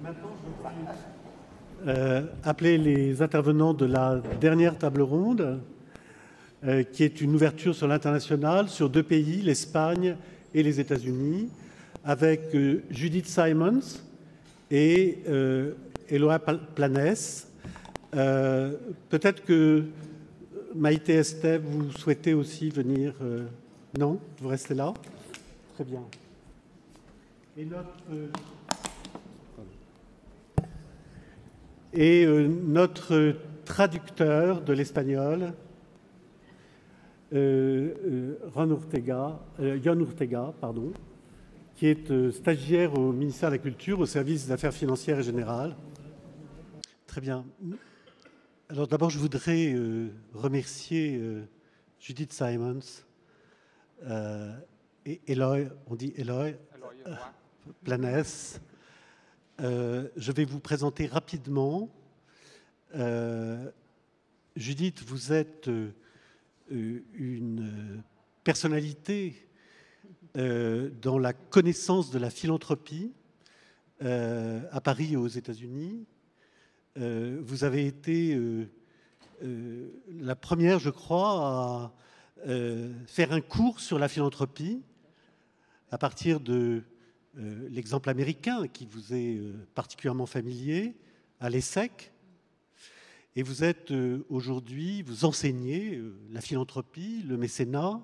Maintenant, je vais appeler les intervenants de la dernière table ronde, qui est une ouverture sur l'international, sur deux pays, l'Espagne et les États-Unis, avec Judith Simons et Eloa Planès. Peut-être que Maïté Estève, vous souhaitez aussi venir non, vous restez là. Très bien. Et notre traducteur de l'espagnol, Jon Ortega, qui est stagiaire au ministère de la Culture, au service des Affaires financières et générales. Très bien. Alors d'abord, je voudrais remercier Judith Simons et Eloa, on dit Eloa Planès. Je vais vous présenter rapidement. Judith, vous êtes une personnalité dans la connaissance de la philanthropie à Paris et aux États-Unis. Vous avez été la première, je crois, à faire un cours sur la philanthropie à partir de l'exemple américain qui vous est particulièrement familier, à l'ESSEC. Et vous êtes aujourd'hui, vous enseignez la philanthropie, le mécénat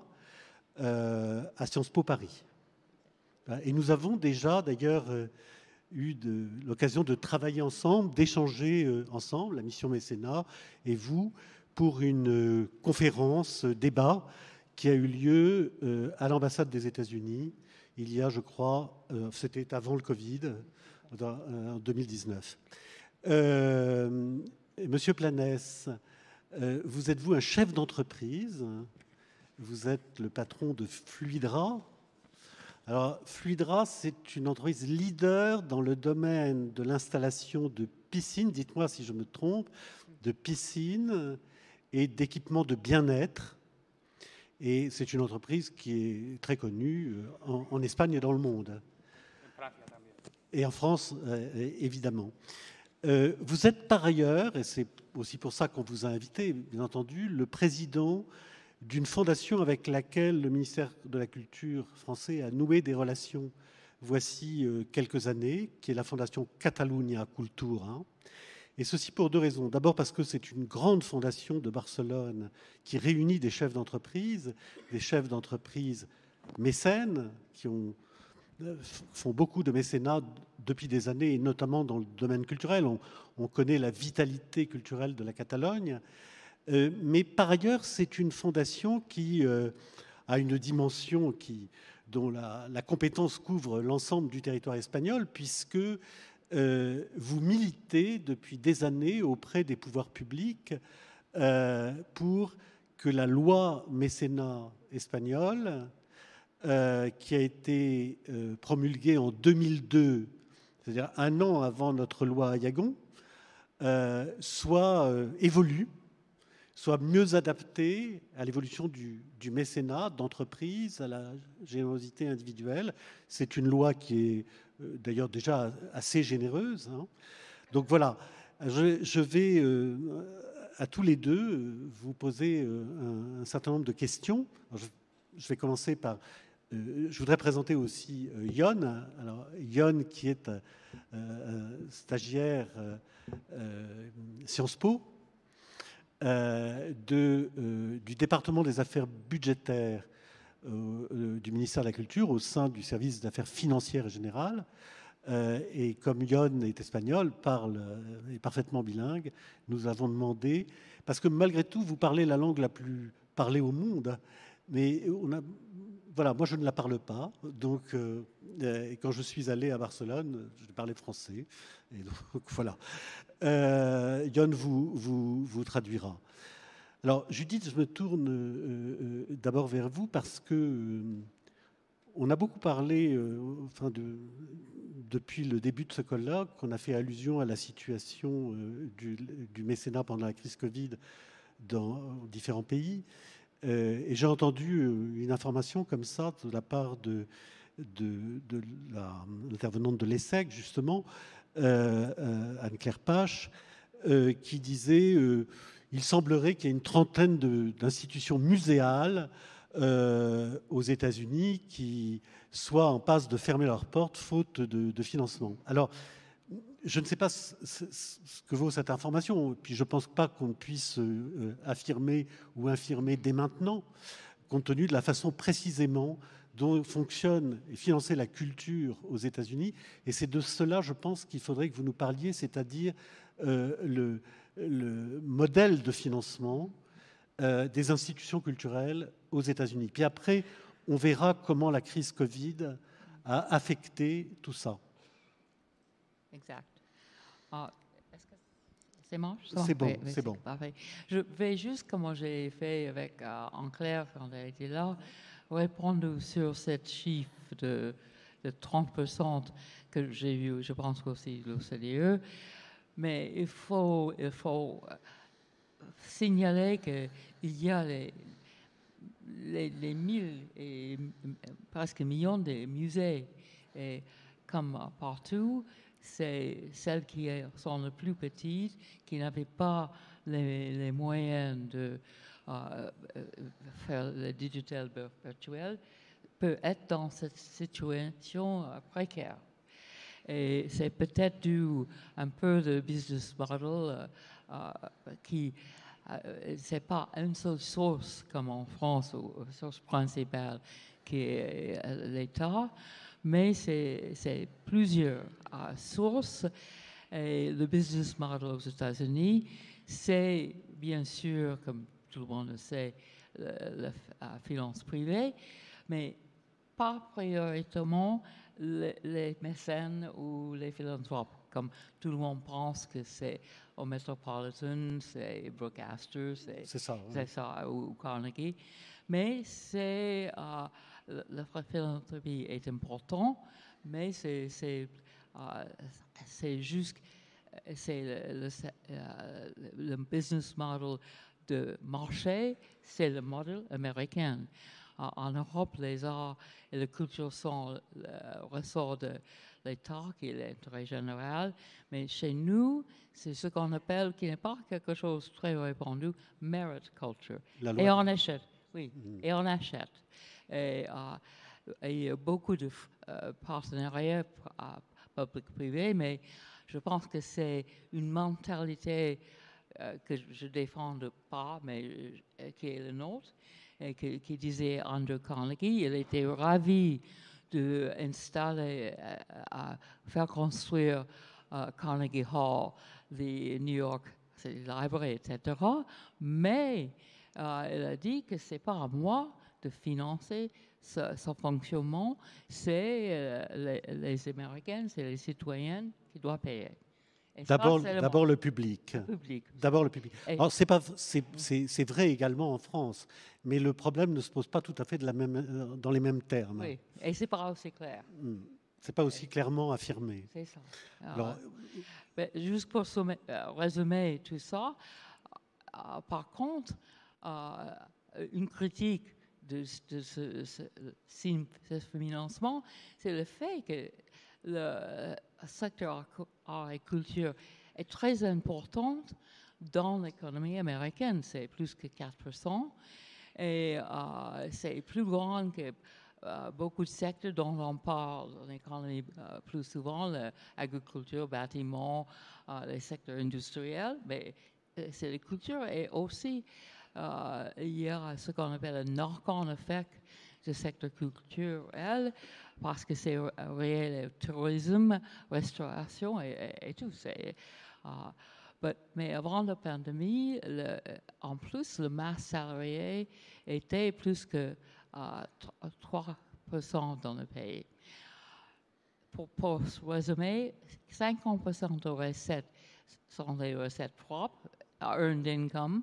à Sciences Po Paris. Et nous avons déjà d'ailleurs eu l'occasion de travailler ensemble, d'échanger ensemble, la mission mécénat et vous, pour une conférence, débat qui a eu lieu à l'ambassade des États-Unis il y a, je crois, c'était avant le Covid, en 2019. Monsieur Planès, vous êtes-vous un chef d'entreprise? Vous êtes le patron de Fluidra. Alors, Fluidra, c'est une entreprise leader dans le domaine de l'installation de piscines, dites-moi si je me trompe, de piscines et d'équipements de bien-être. Et c'est une entreprise qui est très connue en Espagne et dans le monde. Et en France, évidemment. Vous êtes par ailleurs, et c'est aussi pour ça qu'on vous a invité, bien entendu, le président d'une fondation avec laquelle le ministère de la Culture français a noué des relations voici quelques années, qui est la fondation Catalunya Cultura. Et ceci pour deux raisons. D'abord parce que c'est une grande fondation de Barcelone qui réunit des chefs d'entreprise mécènes qui font beaucoup de mécénat depuis des années, et notamment dans le domaine culturel. On connaît la vitalité culturelle de la Catalogne. Mais par ailleurs, c'est une fondation qui a une dimension dont la compétence couvre l'ensemble du territoire espagnol, puisque vous militez depuis des années auprès des pouvoirs publics pour que la loi mécénat espagnole, qui a été promulguée en 2002, c'est-à-dire un an avant notre loi Ayagon, évolue, soit mieux adaptée à l'évolution du mécénat d'entreprise, à la générosité individuelle. C'est une loi qui est d'ailleurs déjà assez généreuse. Donc voilà, je vais à tous les deux vous poser un certain nombre de questions. Alors, je vais commencer par... je voudrais présenter aussi Jon. Alors, Jon qui est stagiaire Sciences Po, du département des affaires budgétaires du ministère de la Culture au sein du service d'affaires financières et générales. Et comme Jon est espagnol, est parfaitement bilingue, nous avons demandé, parce que malgré tout, vous parlez la langue la plus parlée au monde, mais voilà, moi je ne la parle pas, donc quand je suis allé à Barcelone, je parlais français, et donc voilà. Jon vous traduira. Alors Judith, je me tourne d'abord vers vous parce que on a beaucoup parlé, depuis le début de ce colloque, on a fait allusion à la situation du mécénat pendant la crise Covid dans différents pays. Et j'ai entendu une information comme ça de la part de l'intervenante de l'ESSEC, justement, Anne-Claire Pache, qui disait il semblerait qu'il y ait une trentaine d'institutions muséales aux États-Unis qui soient en passe de fermer leurs portes faute de financement. Alors, je ne sais pas ce que vaut cette information, puis je ne pense pas qu'on puisse affirmer ou infirmer dès maintenant, compte tenu de la façon précisément dont fonctionne et financer la culture aux États-Unis. Et c'est de cela, je pense, qu'il faudrait que vous nous parliez, c'est-à-dire le modèle de financement des institutions culturelles aux États-Unis. Puis après, on verra comment la crise Covid a affecté tout ça. Exact. Est-ce que c'est bon? C'est bon, oui, c'est bon. Parfait. Je vais juste, comme j'ai fait avec Anne-Claire quand elle était là, répondre sur cette chiffre de 30% que j'ai vu, je pense aussi l'OCDE. Mais il faut signaler qu'il y a les 1000 et presque millions de musées. Et comme partout, c'est celles qui sont les plus petites, qui n'avaient pas les moyens de faire le digital virtuel, peut être dans cette situation précaire. Et c'est peut-être dû un peu de business model qui c'est pas une seule source comme en France, ou source principale qui est l'État, mais c'est plusieurs sources. Et le business model aux États-Unis, c'est bien sûr, comme tout le monde le sait, la finance privée, mais pas prioritairement les mécènes ou les philanthropes, comme tout le monde pense que c'est au Metropolitan, c'est Brooke Astor, c'est ça, ou Carnegie. Mais c'est la philanthropie est important, mais c'est juste le business model de marché, c'est le modèle américain. En Europe, les arts et la culture sont le ressort de l'État, qui est l'intérêt général. Mais chez nous, c'est ce qu'on appelle, qui n'est pas quelque chose de très répandu, merit culture. Et on achète, oui, et on achète. Et il y a beaucoup de partenariats public-privé, mais je pense que c'est une mentalité que je ne défends pas, mais qui est la nôtre. Qui disait Andrew Carnegie, il était ravi d'installer, faire construire Carnegie Hall, the New York City Library, etc. Mais il a dit que c'est pas à moi de financer son fonctionnement, c'est les Américains, c'est les citoyens qui doivent payer. D'abord le public. D'abord le public. Alors, c'est vrai également en France, mais le problème ne se pose pas tout à fait dans les mêmes termes. Oui, et c'est pas aussi clair. C'est pas aussi clairement affirmé. C'est ça. Alors, juste pour résumer tout ça, par contre, une critique de ce financement, c'est le fait que le secteur art et culture est très important dans l'économie américaine. C'est plus que 4%. Et c'est plus grand que beaucoup de secteurs dont on parle dans l'économie plus souvent, l'agriculture, bâtiment, les secteurs industriels. Mais c'est la culture et aussi il y a ce qu'on appelle un knock-on effect du secteur culturel parce que c'est réel, tourisme, restauration et tout. Mais avant la pandémie, en plus, le masse salarié était plus que 3% dans le pays. Pour résumer, 50% des recettes sont des recettes propres, earned income.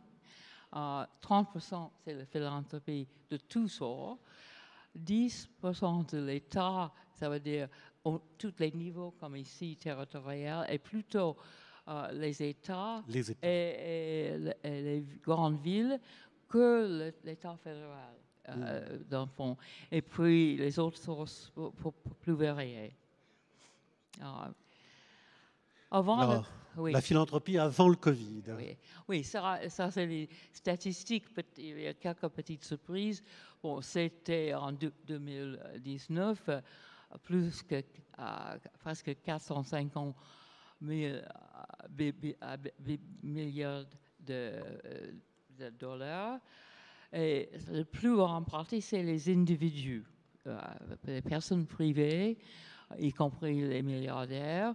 30% c'est la philanthropie de tous sorts. 10% de l'État, ça veut dire tous les niveaux comme ici, territorial, et plutôt les États et les grandes villes que l'État fédéral, dans le fond. Et puis les autres sources plus variées. Avant Alors, oui. la philanthropie avant le Covid. Oui, oui, ça c'est les statistiques. Il y a quelques petites surprises. Bon, c'était en 2019, plus que presque 450 milliards de dollars. Et le plus grand partie, c'est les individus, les personnes privées, y compris les milliardaires.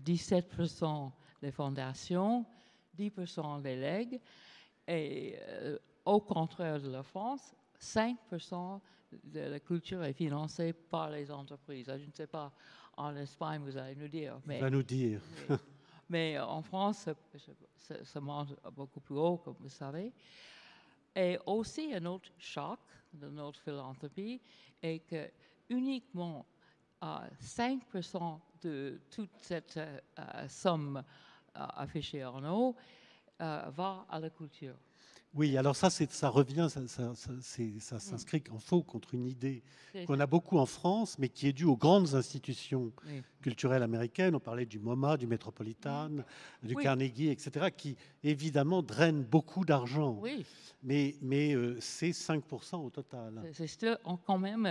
17% des fondations, 10% des legs, et au contraire de la France, 5% de la culture est financée par les entreprises. Je ne sais pas, en Espagne, vous allez nous dire. Il va nous dire. Mais en France, ça monte beaucoup plus haut, comme vous savez. Et aussi, un autre choc de notre philanthropie est que uniquement 5% de toute cette somme affichée en haut va à la culture. Oui, alors ça revient, ça s'inscrit en faux contre une idée qu'on a beaucoup en France, mais qui est due aux grandes institutions culturelles américaines. On parlait du MoMA, du Metropolitan, du Carnegie, etc., qui évidemment drainent beaucoup d'argent. Oui. Mais c'est 5% au total. C'est quand même,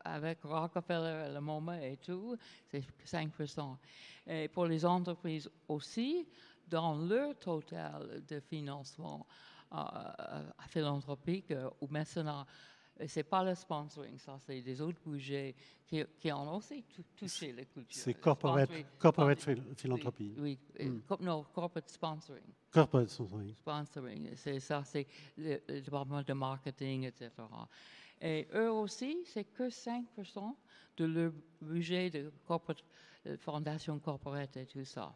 avec Rockefeller, le MoMA et tout, c'est 5%. Et pour les entreprises aussi, dans leur total de financement philanthropique ou mécénat, c'est pas le sponsoring, ça c'est des autres budgets qui ont aussi touché les cultures. C'est corporate philanthropy. Oui, non, corporate sponsoring. Corporate sponsoring. Sponsoring, c'est ça, c'est le département de marketing, etc. Et eux aussi, c'est que 5% de leur budget de fondation corporate et tout ça.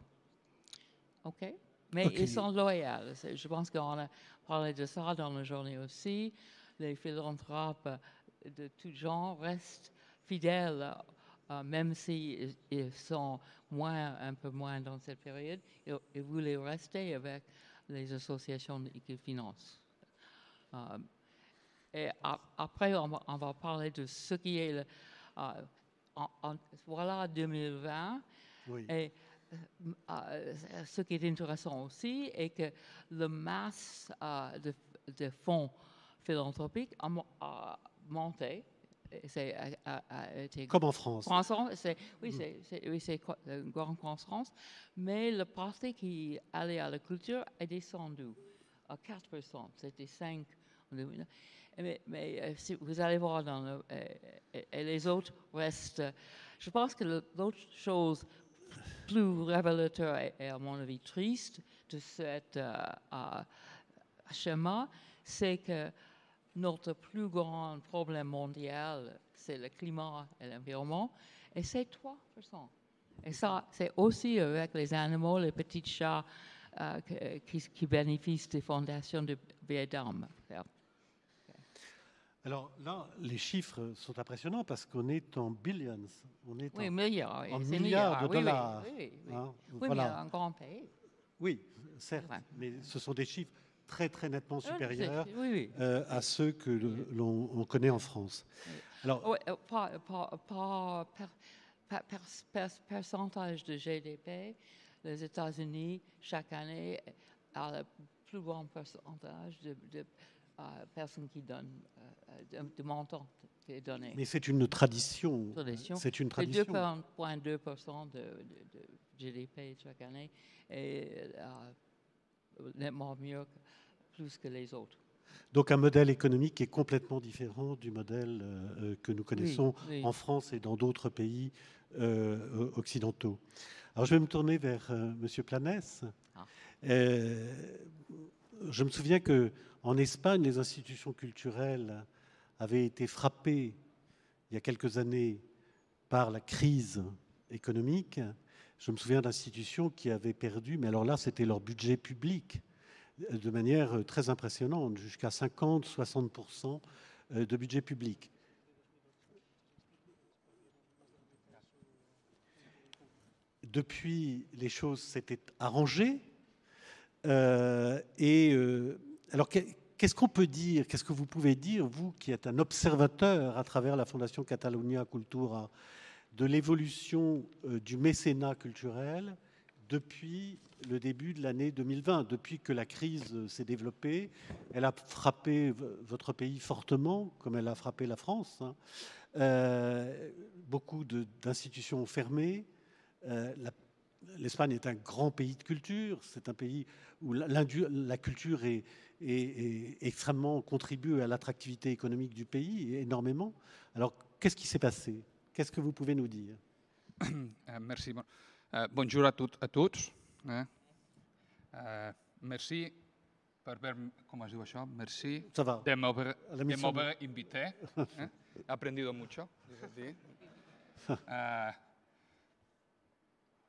OK? Mais ils sont loyaux. Je pense qu'on a parlé de ça dans la journée aussi. Les philanthropes de tout genre restent fidèles, même s'ils sont un peu moins dans cette période. Ils voulaient rester avec les associations qui financent. Et après, on va parler de ce qui est voilà 2020. Oui. Et ce qui est intéressant aussi est que la masse de fonds philanthropiques a monté. Comme en France. Oui, c'est une grande croissance. Mais le parti qui allait à la culture est descendu à 4%. C'était 5%. Mais si vous allez voir et les autres restent. Je pense que l'autre chose plus révélateur et à mon avis triste de cet schéma, c'est que notre plus grand problème mondial, c'est le climat et l'environnement, et c'est 3%. Et ça, c'est aussi avec les animaux, les petits chats qui bénéficient des fondations de Vietnam. Alors là, les chiffres sont impressionnants parce qu'on est en billions. On est milliards. En milliards de dollars. Oui, hein, voilà. Mais un grand pays. Oui, certes, mais ce sont des chiffres très, très nettement supérieurs à ceux que l'on connaît en France. Alors, pourcentage de GDP, les États-Unis, chaque année, a le plus grand pourcentage de personnes qui donnent, de montants qui est donné. Mais c'est une tradition. C'est une tradition. 2,2% de GDP chaque année est nettement mieux, plus que les autres. Donc un modèle économique qui est complètement différent du modèle que nous connaissons en France et dans d'autres pays occidentaux. Alors je vais me tourner vers Monsieur Planès. Je me souviens qu'en Espagne, les institutions culturelles avaient été frappées il y a quelques années par la crise économique. Je me souviens d'institutions qui avaient perdu, mais alors là, c'était leur budget public, de manière très impressionnante, jusqu'à 50-60% de budget public. Depuis, les choses s'étaient arrangées. Alors, qu'est-ce qu'on peut dire, qu'est-ce que vous pouvez dire, vous qui êtes un observateur à travers la Fondation Catalunya Cultura, de l'évolution du mécénat culturel depuis le début de l'année 2020, depuis que la crise s'est développée. Elle a frappé votre pays fortement, comme elle a frappé la France. Beaucoup d'institutions ont fermé. L'Espagne est un grand pays de culture. C'est un pays où la culture est extrêmement contribue à l'attractivité économique du pays, énormément. Alors, qu'est-ce qui s'est passé? Qu'est-ce que vous pouvez nous dire? Merci. Bonjour à tots. Merci per haver... Com es diu això? Merci de m'haver invité. He aprendido mucho.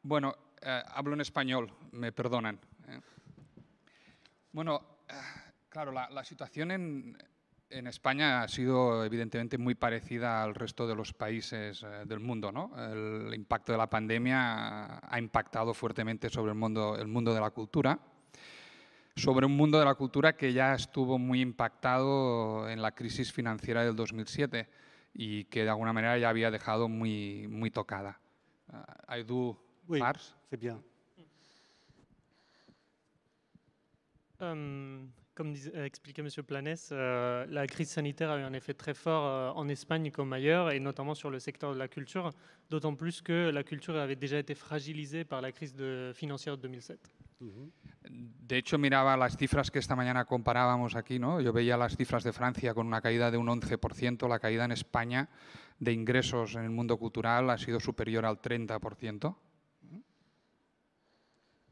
Bueno, hablo en español, me perdonan. Bueno, claro, la situación en España ha sido evidentemente muy parecida al resto de los países del mundo, ¿no? El impacto de la pandemia ha impactado fuertemente sobre el mundo de la cultura, sobre un mundo de la cultura que ya estuvo muy impactado en la crisis financiera del 2007 y que de alguna manera ya había dejado muy tocada. Aidú, oui, Mars. C'est bien. Comme expliquait M. Planès, la crise sanitaire a eu un effet très fort en Espagne comme ailleurs, et notamment sur le secteur de la culture, d'autant plus que la culture avait déjà été fragilisée par la crise financière de 2007. De hecho, miraba las cifras que esta mañana comparábamos aquí, ¿no? Yo veía las cifras de Francia con una caída de un 11%, la caída en España de ingresos en el mundo cultural ha sido superior al 30%.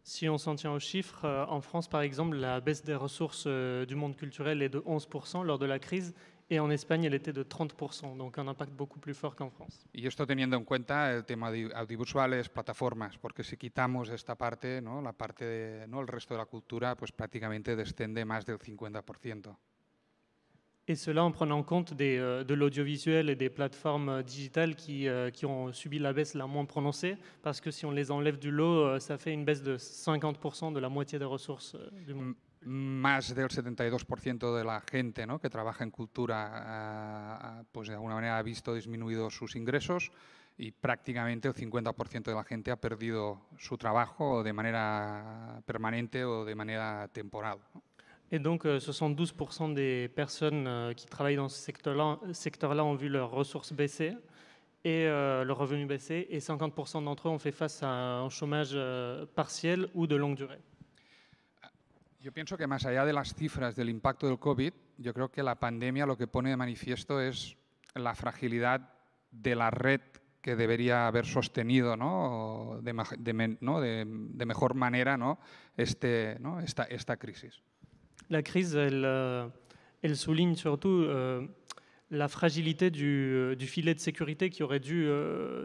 Si on s'en tient aux chiffres, en France, par exemple, la baisse des ressources du monde culturel est de 11% lors de la crise, et en Espagne, elle était de 30%, donc un impact beaucoup plus fort qu'en France. Y esto teniendo en cuenta el tema de audiovisuales, plataformas, porque si quitamos esta parte, ¿no? La parte de, ¿no? El resto de la cultura, pues prácticamente desciende más del 50%. Et cela en prenant compte de l'audiovisuel et des plateformes digitales qui ont subi la baisse la moins prononcée, parce que si on les enlève du lot, ça fait une baisse de 50% de la moitié des ressources du monde. Más del 72% de la gente, ¿no? Que trabaja en cultura, pues de alguna manera ha visto disminuidos sus ingresos, y prácticamente el 50% de la gente ha perdido su trabajo de manera permanente o de manera temporal, ¿no? Et donc, 72% des personnes qui travaillent dans ce secteur-là ont vu leurs ressources baisser et leurs revenus baisser, et 50% d'entre eux ont fait face à un chômage partiel ou de longue durée. Yo pienso que más allá de las cifras del impacto del COVID, yo creo que la pandemia lo que pone de manifiesto es la fragilidad de la red que debería haber sostenido, ¿no? de mejor manera, ¿no? Esta crisis. La crise, elle souligne surtout la fragilité du filet de sécurité qui aurait dû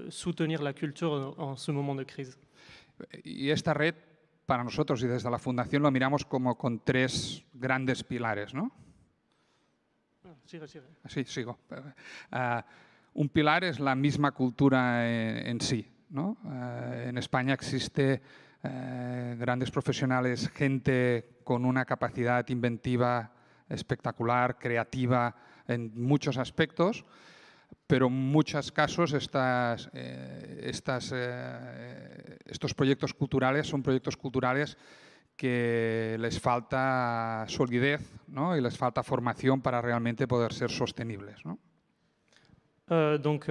soutenir la culture en ce moment de crise. Y esta red, para nosotros y desde la Fundación, lo miramos como con tres grandes pilares, ¿no? Sí, sigo. Un pilar es la misma cultura en sí, ¿no? En España existe grandes profesionales, gente con una capacidad inventiva espectacular, creativa en muchos aspectos, pero en muchos casos estos proyectos culturales son proyectos culturales que les falta solidez, ¿no? Y les falta formación para realmente poder ser sostenibles, ¿no? Donc,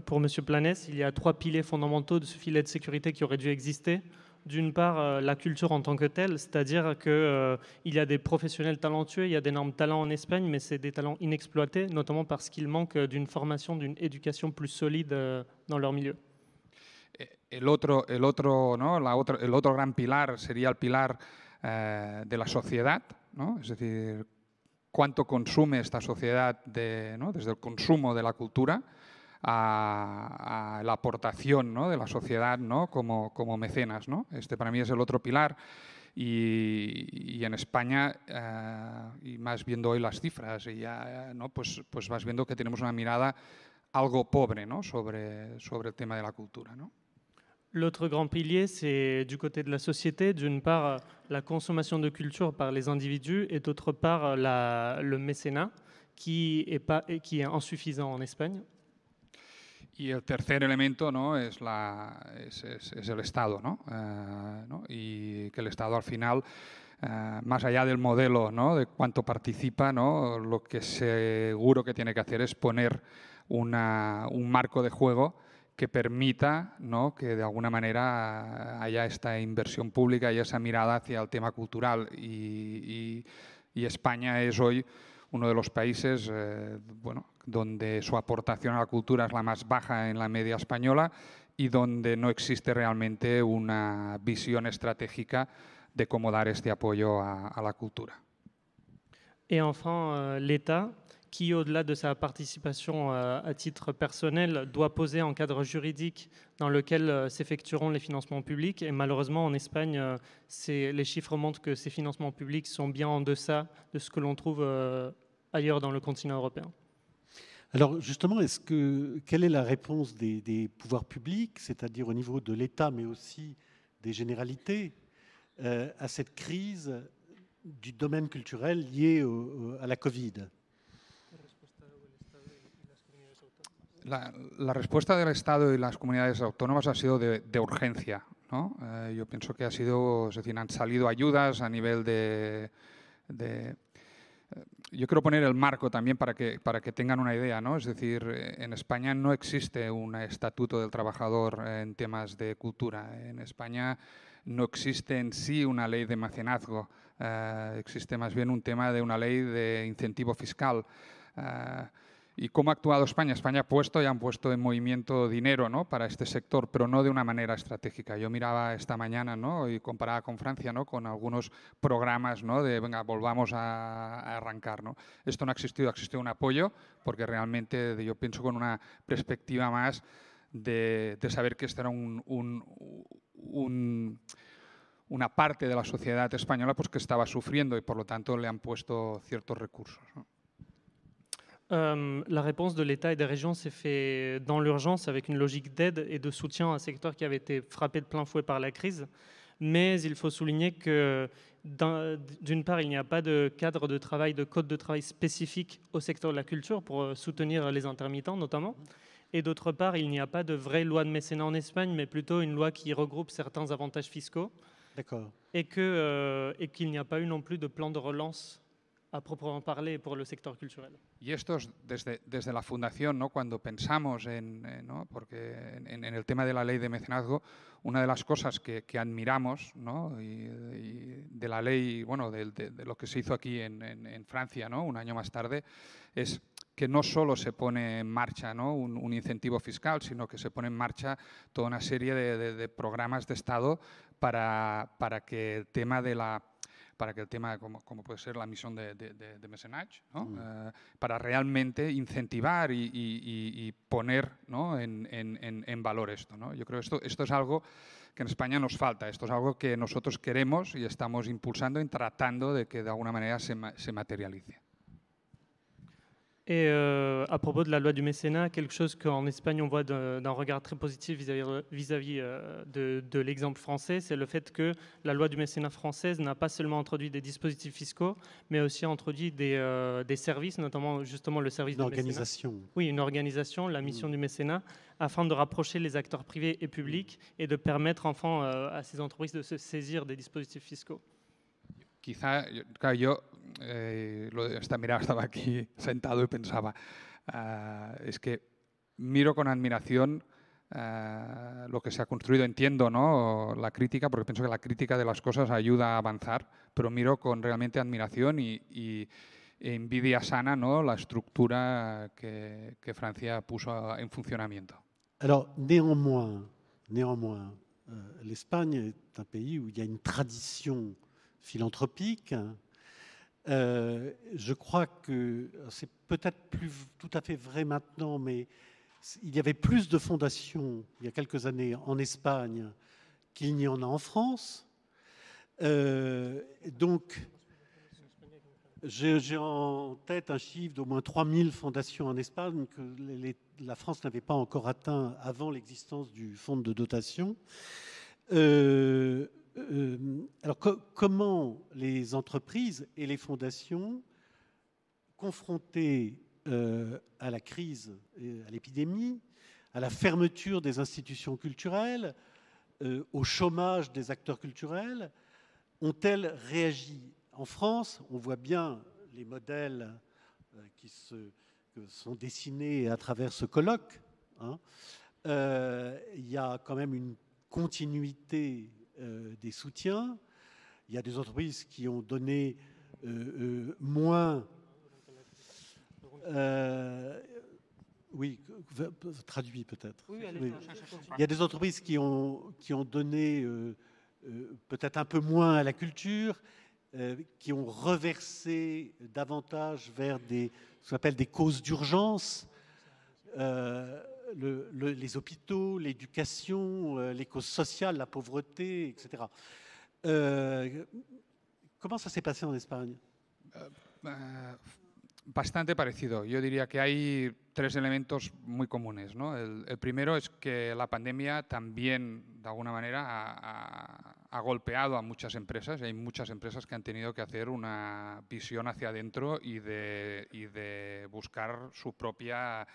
pour M. Planès, il y a trois piliers fondamentaux de ce filet de sécurité qui aurait dû exister. D'une part, la culture en tant que telle, c'est-à-dire qu'il y a des professionnels talentueux, il y a d'énormes talents en Espagne, mais c'est des talents inexploités, notamment parce qu'ils manquent d'une formation, d'une éducation plus solide dans leur milieu. El otro gran pilar sería el pilar de la sociedad, ¿no? Es decir, cuánto consume esta sociedad desde el consumo de la cultura a la aportación, ¿no? De la sociedad, ¿no? como mecenas, ¿no? Este para mí es el otro pilar, y en España, y más viendo hoy las cifras, y ya, ¿no? pues vas viendo que tenemos una mirada algo pobre, ¿no? sobre el tema de la cultura, ¿no? L'autre grand pilier, c'est du côté de la société, d'une part la consommation de culture par les individus, et d'autre part le mécénat qui est insuffisant en Espagne. Y el tercer elemento, ¿no? es el Estado, ¿no? Y que el Estado al final, más allá del modelo, ¿no? de cuánto participa, ¿no? lo que seguro que tiene que hacer es poner un marco de juego que permita, ¿no? que de alguna manera haya esta inversión pública y esa mirada hacia el tema cultural. Y España es hoy uno de los países donde su aportación a la cultura es la más baja en la media española y donde no existe realmente una visión estratégica de cómo dar este apoyo a la cultura. Et enfin, l'État, qui, au-delà de sa participation à titre personnel, doit poser un cadre juridique dans lequel s'effectueront les financements publics. Et malheureusement, en Espagne, les chiffres montrent que ces financements publics sont bien en deçà de ce que l'on trouve ailleurs dans le continent européen. Alors justement, quelle est la réponse des pouvoirs publics, c'est-à-dire au niveau de l'État, mais aussi des généralités, à cette crise du domaine culturel lié à la Covid? La respuesta del Estado y las comunidades autónomas ha sido de urgencia, ¿no? Yo pienso que ha sido, es decir, han salido ayudas a nivel yo quiero poner el marco también para que tengan una idea, ¿no? Es decir, en España no existe un estatuto del trabajador en temas de cultura. En España no existe en sí una ley de mecenazgo, existe más bien un tema de una ley de incentivo fiscal. ¿Y cómo ha actuado España? España ha puesto y han puesto en movimiento dinero, ¿no? para este sector, pero no de una manera estratégica. Yo miraba esta mañana, ¿no? y comparaba con Francia, ¿no? con algunos programas, ¿no? de venga, volvamos a arrancar. ¿no? Esto no ha existido un apoyo, porque realmente yo pienso con una perspectiva más de saber que esto era una parte de la sociedad española pues, que estaba sufriendo y por lo tanto le han puesto ciertos recursos. ¿no? La réponse de l'État et des régions s'est faite dans l'urgence avec une logique d'aide et de soutien à un secteur qui avait été frappé de plein fouet par la crise. Mais il faut souligner que d'une part, il n'y a pas de cadre de travail, de code de travail spécifique au secteur de la culture pour soutenir les intermittents notamment. Et d'autre part, il n'y a pas de vraie loi de mécénat en Espagne, mais plutôt une loi qui regroupe certains avantages fiscaux. D'accord. Et qu'il n'y a pas eu non plus de plan de relance a proprement parler pour le sector culturel. Y esto es desde la Fundación, ¿no? cuando pensamos ¿no? porque en el tema de la ley de mecenazgo, una de las cosas que admiramos ¿no? y de la ley, bueno, de lo que se hizo aquí en Francia, ¿no? un año más tarde, es que no solo se pone en marcha ¿no? un incentivo fiscal, sino que se pone en marcha toda una serie de programas de Estado para que el tema como puede ser la misión de mecenage, ¿no? Para realmente incentivar y poner ¿no? en valor esto. ¿no? Yo creo que esto es algo que en España nos falta, esto es algo que nosotros queremos y estamos impulsando y tratando de que de alguna manera se materialice. Et à propos de la loi du mécénat, quelque chose qu'en Espagne on voit d'un regard très positif vis-à-vis de l'exemple français, c'est le fait que la loi du mécénat française n'a pas seulement introduit des dispositifs fiscaux, mais aussi introduit des services, notamment justement le service de mécénat. Une organisation. Oui, une organisation, la mission du mécénat, afin de rapprocher les acteurs privés et publics et de permettre enfin à ces entreprises de se saisir des dispositifs fiscaux. Quizá, claro, yo estaba aquí sentado y pensaba, es que miro con admiración lo que se ha construido, entiendo ¿no? la crítica, porque pienso que la crítica de las cosas ayuda a avanzar, pero miro con realmente admiración y envidia sana ¿no? la estructura que Francia puso en funcionamiento. Alors, néanmoins, l'Espagne est un pays où il y a une tradition philanthropique. Je crois que c'est peut-être plus tout à fait vrai maintenant, mais il y avait plus de fondations il y a quelques années en Espagne qu'il n'y en a en France. Donc, j'ai en tête un chiffre d'au moins 3000 fondations en Espagne que la France n'avait pas encore atteint avant l'existence du fonds de dotation. Alors, comment les entreprises et les fondations, confrontées à la crise, à l'épidémie, à la fermeture des institutions culturelles, au chômage des acteurs culturels, ont-elles réagi? En France, on voit bien les modèles qui sont dessinés à travers ce colloque. Hein. Il y a quand même une continuité des soutiens. Il y a des entreprises qui ont donné moins... oui, traduit peut-être. Oui, oui. Il y a des entreprises qui ont donné peut-être un peu moins à la culture, qui ont reversé davantage vers ce qu'on appelle des causes d'urgence, les hôpitaux, l'éducation, les causes sociales, la pauvreté, etc. ¿Cómo se ha pasado en España? Bastante parecido. Yo diría que hay tres elementos muy comunes, ¿no? El primero es que la pandemia también, de alguna manera, ha golpeado a muchas empresas. Hay muchas empresas que han tenido que hacer una visión hacia adentro y de buscar su propia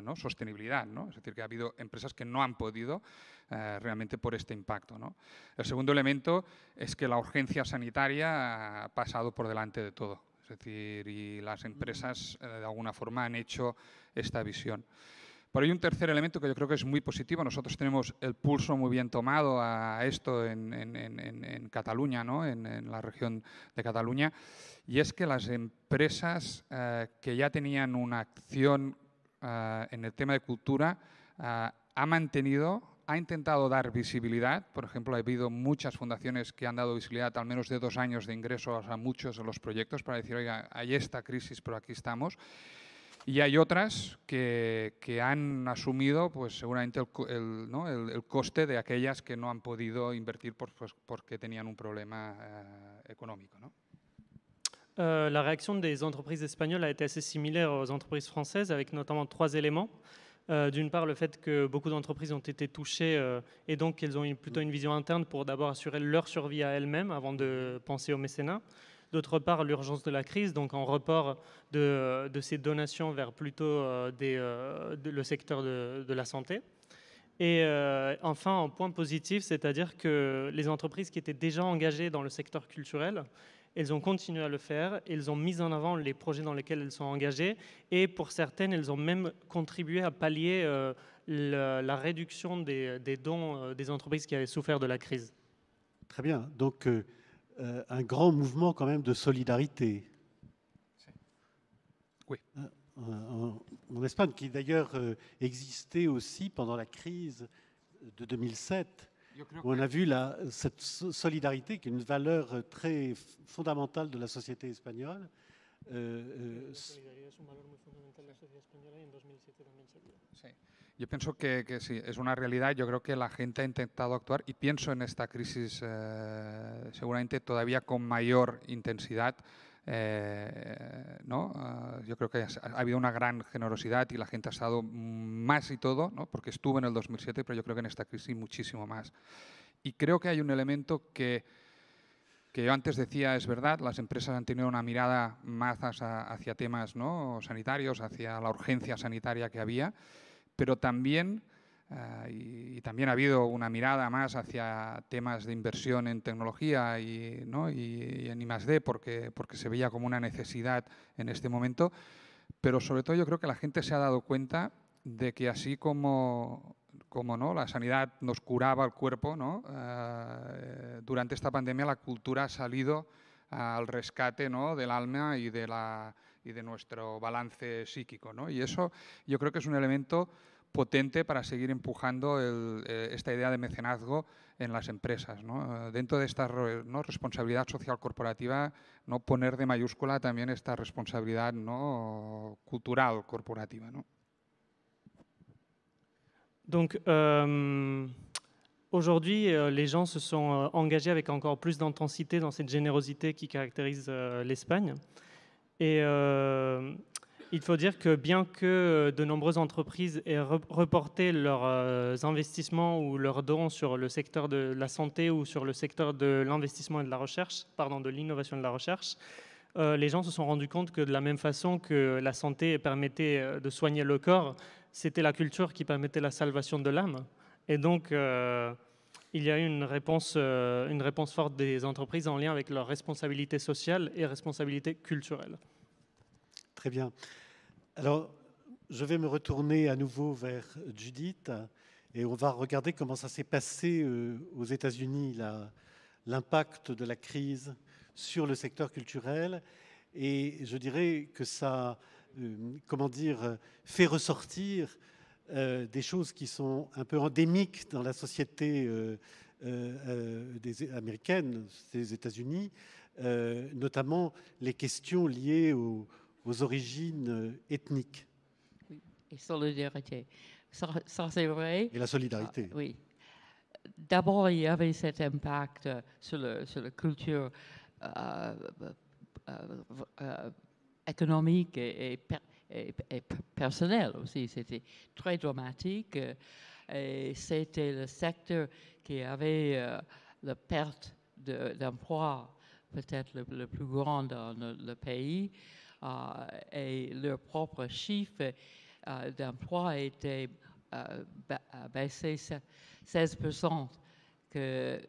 ¿no? sostenibilidad, ¿no? Es decir, que ha habido empresas que no han podido realmente por este impacto, ¿no? El segundo elemento es que la urgencia sanitaria ha pasado por delante de todo. Es decir, y las empresas de alguna forma han hecho esta visión. Pero hay un tercer elemento que yo creo que es muy positivo. Nosotros tenemos el pulso muy bien tomado a esto en Cataluña, ¿no? en la región de Cataluña, y es que las empresas que ya tenían una acción en el tema de cultura ha intentado dar visibilidad. Por ejemplo, ha habido muchas fundaciones que han dado visibilidad al menos de 2 años de ingresos a muchos de los proyectos para decir, oiga, hay esta crisis, pero aquí estamos. Y hay otras que han asumido pues, seguramente el coste de aquellas que no han podido invertir porque tenían un problema económico, ¿no? La réaction des entreprises espagnoles a été assez similaire aux entreprises françaises, avec notamment 3 éléments. D'une part, le fait que beaucoup d'entreprises ont été touchées et donc qu'elles ont plutôt une vision interne pour d'abord assurer leur survie à elles-mêmes avant de penser au mécénat. D'autre part, l'urgence de la crise, donc en report de ces donations vers plutôt le secteur de la santé. Et enfin, en point positif, c'est-à-dire que les entreprises qui étaient déjà engagées dans le secteur culturel, elles ont continué à le faire, elles ont mis en avant les projets dans lesquels elles sont engagées et pour certaines, elles ont même contribué à pallier la réduction des dons des entreprises qui avaient souffert de la crise. Très bien. Donc, un grand mouvement quand même de solidarité. Oui. En Espagne, qui d'ailleurs existait aussi pendant la crise de 2007. Où on a vu cette solidarité qui est une valeur très fondamentale de la société espagnole. Yo pienso que sí, es una realidad. Yo creo que la gente ha intentado actuar y pienso en esta crisis seguramente todavía con mayor intensidad. ¿No? Yo creo que ha habido una gran generosidad y la gente ha estado más y todo, ¿no? Porque estuvo en el 2007, pero yo creo que en esta crisis muchísimo más. Y creo que hay un elemento que yo antes decía, es verdad, las empresas han tenido una mirada más hacia temas, ¿no? sanitarios, hacia la urgencia sanitaria que había, pero también, y también ha habido una mirada más hacia temas de inversión en tecnología ¿no? y en I+D porque se veía como una necesidad en este momento, pero sobre todo yo creo que la gente se ha dado cuenta de que así como ¿no? la sanidad nos curaba el cuerpo, ¿no? Durante esta pandemia la cultura ha salido al rescate, ¿no? del alma y de nuestro balance psíquico, ¿no? Y eso yo creo que es un elemento potente para seguir empujando esta idea de mecenazgo en las empresas, ¿no? Dentro de esta ¿no? responsabilidad social corporativa, no poner de mayúscula también esta responsabilidad ¿no? cultural corporativa, ¿no? Donc, aujourd'hui, les gens se sont engagés avec encore plus d'intensité dans cette générosité qui caractérise l'Espagne. Et il faut dire que bien que de nombreuses entreprises aient reporté leurs investissements ou leurs dons sur le secteur de la santé ou sur le secteur de l'investissement et de la recherche, pardon, de l'innovation et de la recherche, les gens se sont rendus compte que de la même façon que la santé permettait de soigner le corps, c'était la culture qui permettait la salvation de l'âme. Et donc, il y a eu une réponse forte des entreprises en lien avec leur responsabilité sociale et responsabilité culturelle. Très bien. Alors, je vais me retourner à nouveau vers Judith et on va regarder comment ça s'est passé aux États-Unis, l'impact de la crise sur le secteur culturel. Et je dirais que ça, fait ressortir des choses qui sont un peu endémiques dans la société américaine, des États-Unis, notamment les questions liées aux origines ethniques. Oui, et solidarité. Ça c'est vrai. Et la solidarité. Oui. D'abord, il y avait cet impact sur la culture économique et personnelle aussi. C'était très dramatique. Et c'était le secteur qui avait la perte d'emploi peut-être le plus grand dans le pays. Et leur propre chiffre d'emploi était baissé 16% que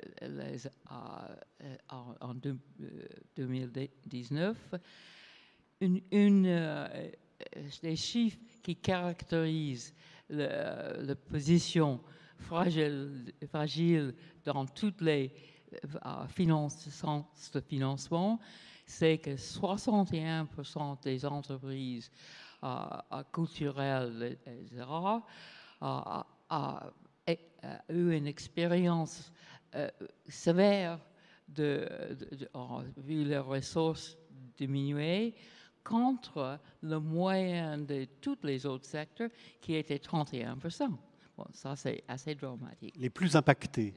en 2019. Les chiffres qui caractérisent la position fragile dans toutes les sens de financement, c'est que 61% des entreprises culturelles, etc., a eu une expérience sévère vu leurs ressources diminuer contre le moyen de tous les autres secteurs qui était 31%. Bon, ça, c'est assez dramatique. Les plus impactés.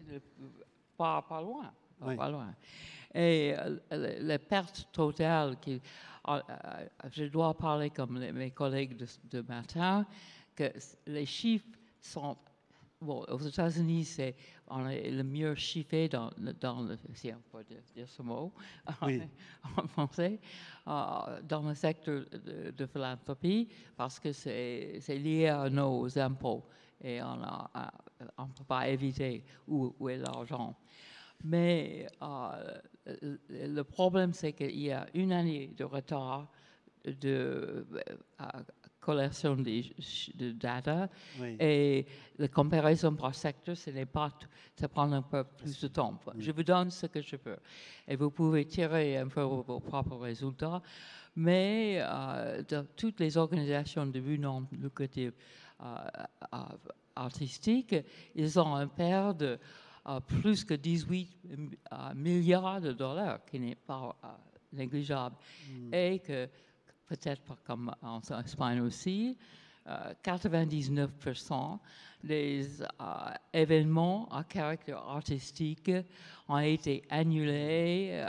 Pas loin. Oui. Pas loin. Et la perte totale, je dois parler comme mes collègues de matin, que les chiffres sont... Bon, aux États-Unis, on est le mieux chiffré dans le, si on peut dire ce mot, oui. en français, dans le secteur de philanthropie, parce que c'est lié à nos impôts et on ne peut pas éviter où est l'argent. Mais le problème, c'est qu'il y a une année de retard de collection de data, Oui. et la comparaison par secteur, ça prend un peu plus de temps. Oui. Je vous donne ce que je peux. Et vous pouvez tirer un peu vos propres résultats. Mais dans toutes les organisations de but non lucratif artistique, ils ont un perte de plus que 18 milliards de dollars, qui n'est pas négligeable. Et que, peut-être comme en Espagne aussi, 99% des événements à caractère artistique ont été annulés,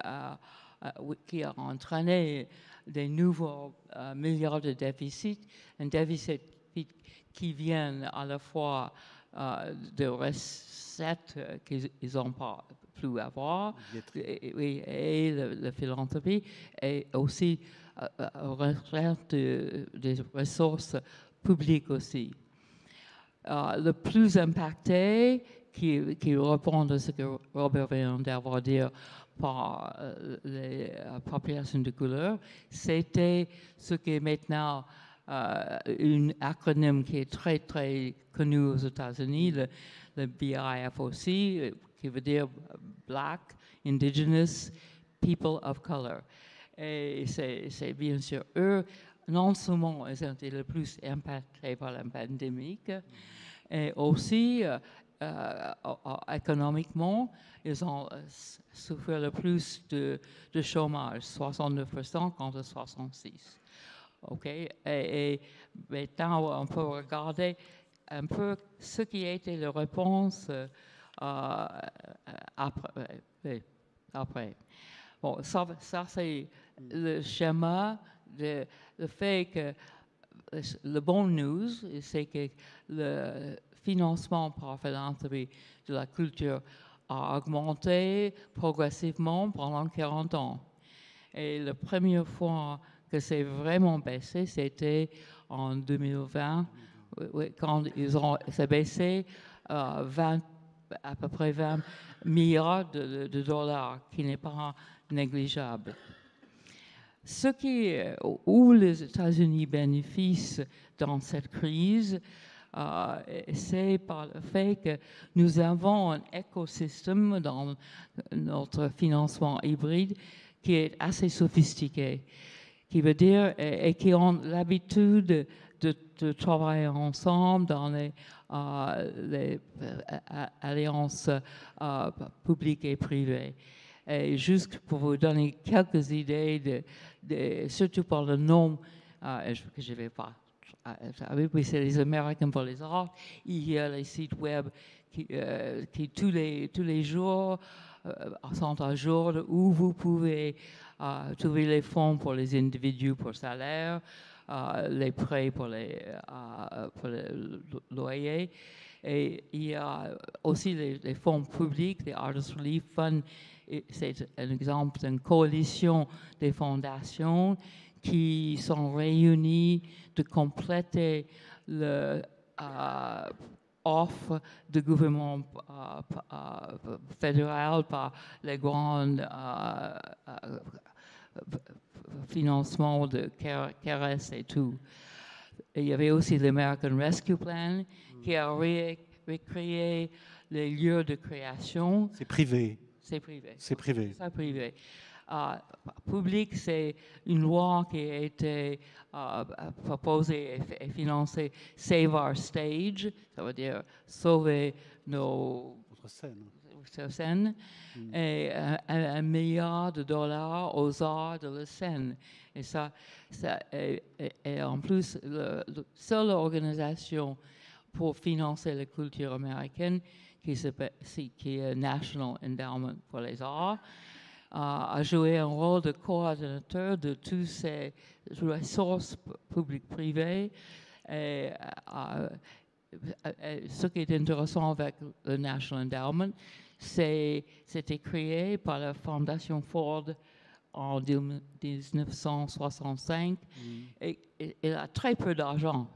qui ont entraîné des nouveaux milliards de déficit, un déficit qui vient à la fois de recettes qu'ils n'ont pas plus à avoir, et la philanthropie, et aussi retraite des ressources publiques aussi. Le plus impacté, qui répond à ce que Robert vient d'avoir dit par les populations de couleur, c'était ce qui est maintenant un acronyme qui est très, très connu aux États-Unis, le BIFOC, qui veut dire Black, Indigenous, People of Color. Et c'est bien sûr eux, non seulement ils ont été le plus impactés par la pandémie, et aussi économiquement, ils ont souffert le plus de chômage, 69% contre 66%. OK? Et maintenant, on peut regarder un peu ce qui a été la réponse après. Bon, ça c'est le schéma, le fait que le bon news, c'est que le financement par philanthropie de la culture a augmenté progressivement pendant 40 ans. Et la première fois que c'est vraiment baissé, c'était en 2020, Oui, quand c'est baissé, 20, à peu près 20 milliards de dollars, qui n'est pas négligeable. Où les États-Unis bénéficient dans cette crise, c'est par le fait que nous avons un écosystème dans notre financement hybride qui est assez sophistiqué, qui veut dire, et qui ont l'habitude de travailler ensemble dans les alliances publiques et privées. Et juste pour vous donner quelques idées, surtout par le nom, que je ne vais pas. Oui, c'est les Américains pour les arts. Il y a les sites web qui tous les jours sont à jour, où vous pouvez trouver les fonds pour les individus pour salaire, les prêts pour les loyers. Et il y a aussi les fonds publics, les Artist Relief Fund. C'est un exemple d'une coalition des fondations qui sont réunies de compléter l'offre du gouvernement fédéral par les grands financements de CARES et tout. Et il y avait aussi l'American Rescue Plan qui a recréé les lieux de création. C'est privé. C'est privé. C'est privé. C'est privé. Public, c'est une loi qui a été proposée et financée, Save Our Stage, ça veut dire sauver nos scènes, et $1 milliard aux arts de la scène. Et ça et en plus, la seule organisation pour financer la culture américaine, qui est National Endowment pour les Arts, a joué un rôle de coordinateur de toutes ces ressources publiques-privées. Et ce qui est intéressant avec le National Endowment, c'était créé par la Fondation Ford en 1965. Et il a très peu d'argent.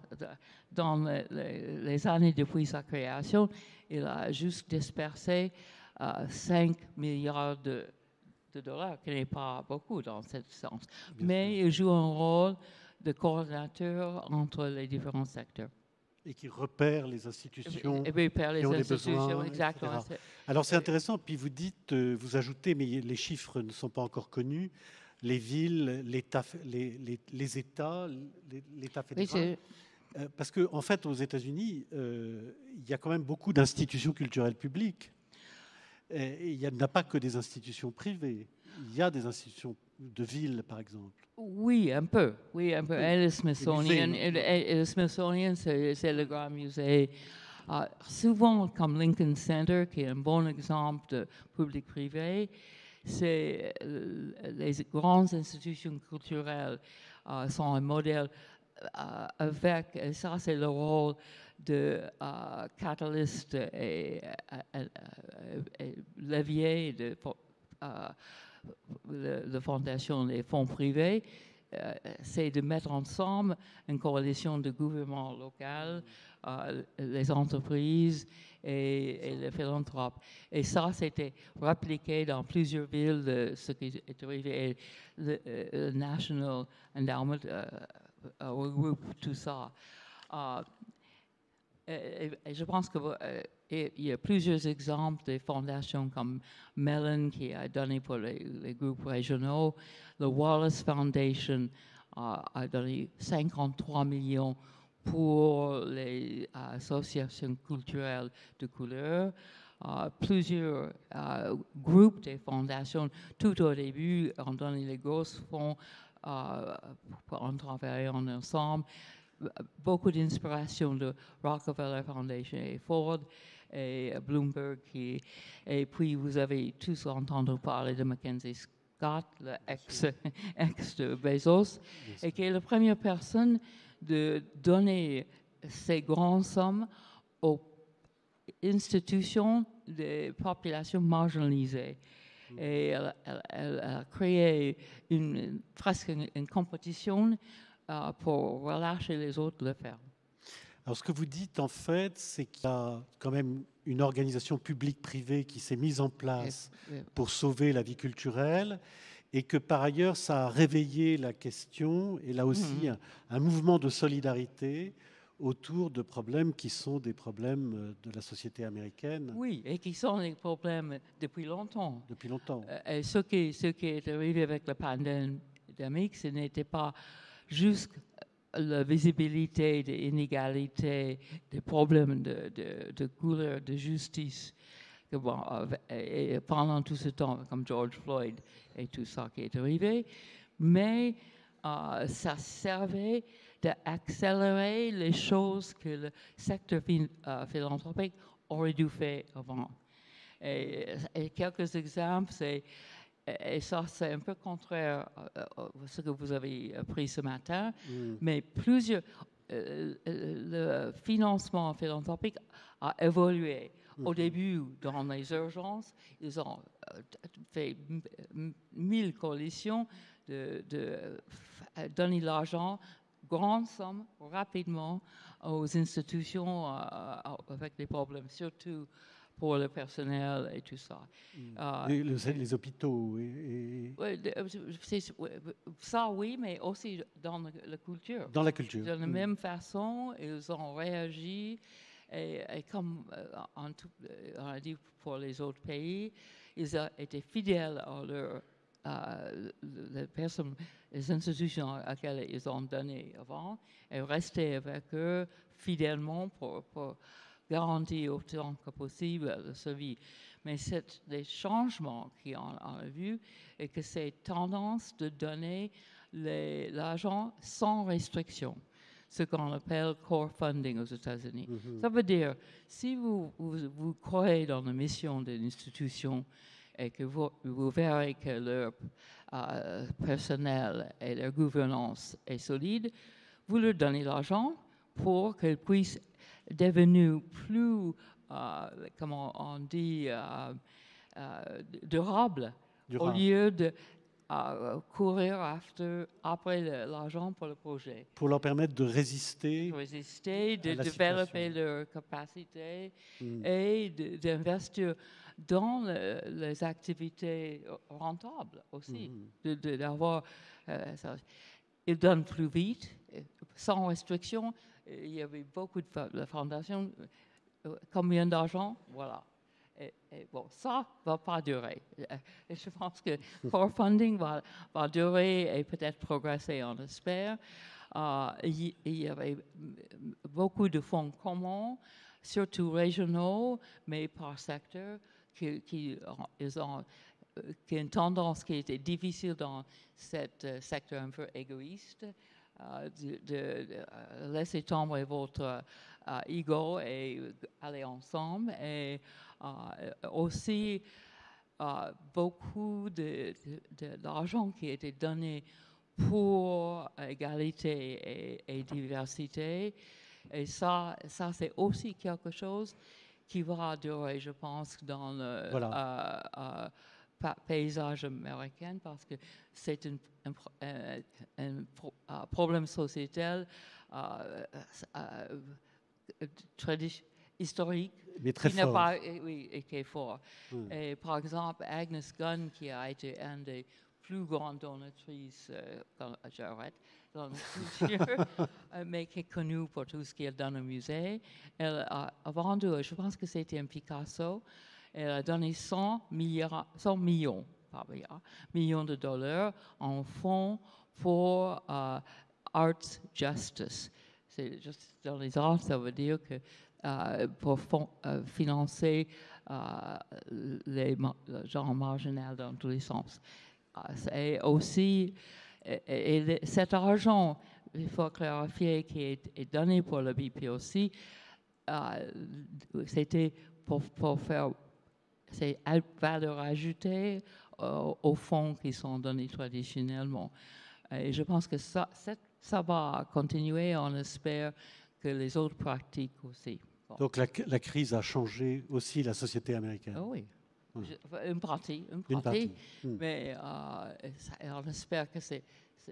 Dans les années depuis sa création, il a juste dispersé 5 milliards de dollars, qui n'est pas beaucoup dans ce sens. Mais il joue un rôle de coordinateur entre les différents secteurs. Et qui repère les institutions qui ont des besoins, exactement. Alors c'est intéressant, puis vous dites, vous ajoutez, mais les chiffres ne sont pas encore connus, les villes, les États, l'État fédéral. Parce qu'en fait, aux États-Unis, il y a quand même beaucoup d'institutions culturelles publiques. Et il n'y a pas que des institutions privées. Il y a des institutions de ville, par exemple. Oui, un peu. Oui, un peu. Et le Smithsonian, c'est le grand musée. Souvent, comme Lincoln Center, qui est un bon exemple de public-privé, c'est les grandes institutions culturelles sont un modèle avec, et ça c'est le rôle de catalyste et levier de la fondation des fonds privés, c'est de mettre ensemble une coalition de gouvernements locaux, les entreprises et les philanthropes. Et ça, c'était répliqué dans plusieurs villes de ce qui est arrivé. Le National Endowment regroupe tout ça. Et je pense qu'il y a plusieurs exemples de fondations comme Mellon qui a donné pour les groupes régionaux. Le Wallace Foundation a donné 53 millions pour les associations culturelles de couleur. Plusieurs groupes de fondations, tout au début, ont donné les gros fonds pour travailler ensemble. Beaucoup d'inspiration de Rockefeller Foundation et Ford et Bloomberg. Et puis, vous avez tous entendu parler de Mackenzie Scott, l'ex de Bezos, et qui est la première personne de donner ces grandes sommes aux institutions des populations marginalisées. Et elle a créé presque une compétition pour relâcher les autres de le faire. Alors, ce que vous dites, en fait, c'est qu'il y a quand même une organisation publique-privée qui s'est mise en place pour sauver la vie culturelle et que, par ailleurs, ça a réveillé la question et là aussi un mouvement de solidarité autour de problèmes qui sont des problèmes de la société américaine Oui, et qui sont des problèmes depuis longtemps. depuis longtemps. Et ce qui est arrivé avec la pandémie, ce n'était pas juste la visibilité des inégalités, des problèmes de couleur, de justice. Que bon, et pendant tout ce temps, comme George Floyd et tout ça qui est arrivé, mais ça servait d'accélérer les choses que le secteur philanthropique aurait dû faire avant. Et quelques exemples, et ça c'est un peu contraire à ce que vous avez appris ce matin, mais le financement philanthropique a évolué. Au début, dans les urgences, ils ont fait 1000 coalitions de donner l'argent, grande somme, rapidement aux institutions avec des problèmes, surtout pour le personnel et tout ça. Les hôpitaux. Ça, oui, mais aussi dans la culture. Dans la culture. De la même façon, ils ont réagi. Et comme on a dit pour les autres pays, ils ont été fidèles à les personnes, les institutions à laquelle ils ont donné avant, et resté avec eux fidèlement pour garantir autant que possible la survie. Mais c'est des changements qu'on a vus et que c'est tendance de donner l'argent sans restriction, ce qu'on appelle core funding aux États-Unis. Ça veut dire, si vous croyez dans la mission de l'institution et que vous verrez que leur personnel et leur gouvernance est solide, vous leur donnez l'argent pour qu'ils puissent devenir plus, comment on dit, durable, au lieu de courir après l'argent pour le projet. Pour leur permettre de résister, de développer leur capacité et d'investir dans les activités rentables aussi. D'avoir, ils donnent plus vite, sans restriction. Il y avait beaucoup de fondations. Combien d'argent? Voilà. Et bon, ça ne va pas durer. Et je pense que core funding va durer et peut-être progresser, on espère. Il y avait beaucoup de fonds communs, surtout régionaux, mais par secteur, qui ont une tendance qui était difficile dans ce secteur un peu égoïste, de laisser tomber votre ego et aller ensemble. Et aussi, beaucoup d'argent qui a été donné pour égalité et diversité. Et ça c'est aussi quelque chose qui va durer, je pense, dans le paysage américain, parce que c'est un problème sociétal historique, mais très fort. Et qui est fort. Et par exemple, Agnes Gunn, qui a été une des plus grandes donatrices, j'arrête, dans la culture, mais qui est connue pour tout ce qu'elle donne au musée, elle a vendu, je pense que c'était un Picasso, elle a donné 100 millions de dollars en fonds pour Arts Justice. C'est juste dans les arts, ça veut dire que pour financer les gens marginaux dans tous les sens. Et aussi, cet argent, il faut clarifier, qui est donné pour le BPOC, c'était pour faire c'est valeur ajoutée aux fonds qui sont donnés traditionnellement. Et je pense que ça va continuer. On espère que les autres pratiques aussi. Bon. Donc la crise a changé aussi la société américaine. Oh oui, une partie. Mais on espère que c'est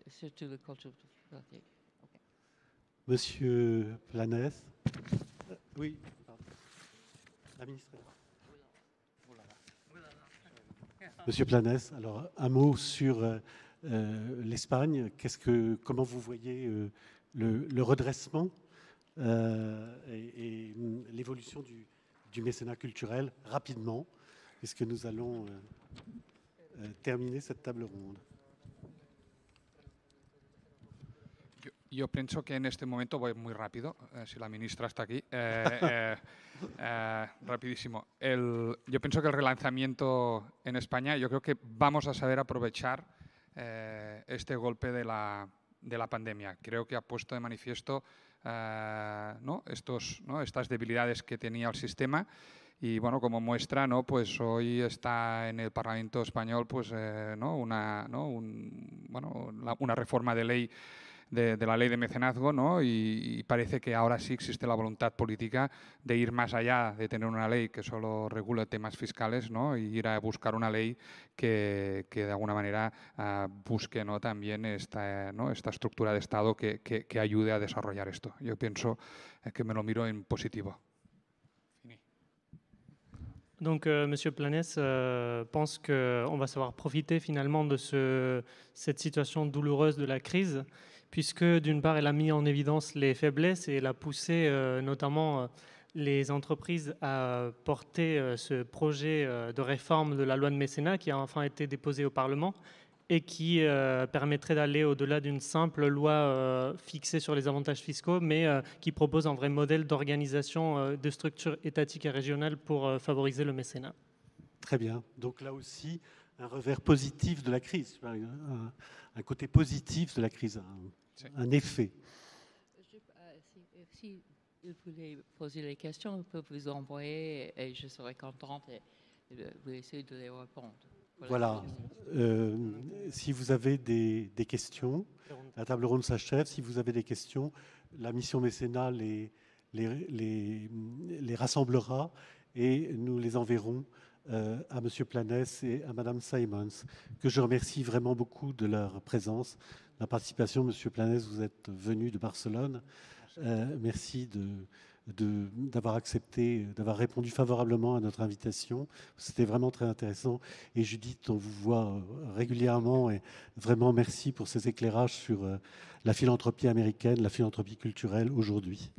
surtout le culture. Okay. Monsieur Planès. Oui, pardon. La ministre. Monsieur Planès, alors un mot sur l'Espagne. Comment vous voyez le redressement et l'évolution du mécénat culturel rapidement, puisque nous allons terminer cette table ronde. Yo pienso que en este momento voy muy rápido, si la ministra está aquí. Rapidísimo. Yo pienso que el relanzamiento en España, yo creo que vamos a saber aprovechar este golpe de la pandemia. Creo que ha puesto de manifiesto estas debilidades que tenía el sistema. Y bueno, como muestra, pues hoy está en el Parlamento español pues, una reforma de ley de la ley de mecenazgo, ¿no? Y parece que ahora sí existe la voluntad política de ir más allá de tener una ley que solo regule temas fiscales, ¿no? Y ir a buscar una ley que de alguna manera busque, ¿no? También esta estructura de Estado que ayude a desarrollar esto. Yo pienso que me lo miro en positivo. Donc, Monsieur Planès pense qu'on va savoir profiter finalement de cette situation douloureuse de la crise, puisque d'une part, elle a mis en évidence les faiblesses et elle a poussé notamment les entreprises à porter ce projet de réforme de la loi de mécénat qui a enfin été déposé au Parlement et qui permettrait d'aller au-delà d'une simple loi fixée sur les avantages fiscaux, mais qui propose un vrai modèle d'organisation de structures étatiques et régionales pour favoriser le mécénat. Très bien. Donc là aussi, un revers positif de la crise, un côté positif de la crise, un effet. Si vous voulez poser les questions, je peux vous envoyer et je serai contente et vous essayer de les répondre. Voilà. Si vous avez des questions, la table ronde s'achève. Si vous avez des questions, la mission mécénat les rassemblera et nous les enverrons à Monsieur Planès et à Madame Simons, que je remercie vraiment beaucoup de leur présence, de la participation. Monsieur Planès, vous êtes venu de Barcelone. Merci d'avoir accepté, d'avoir répondu favorablement à notre invitation. C'était vraiment très intéressant. Et Judith, on vous voit régulièrement et vraiment merci pour ces éclairages sur la philanthropie américaine, la philanthropie culturelle aujourd'hui.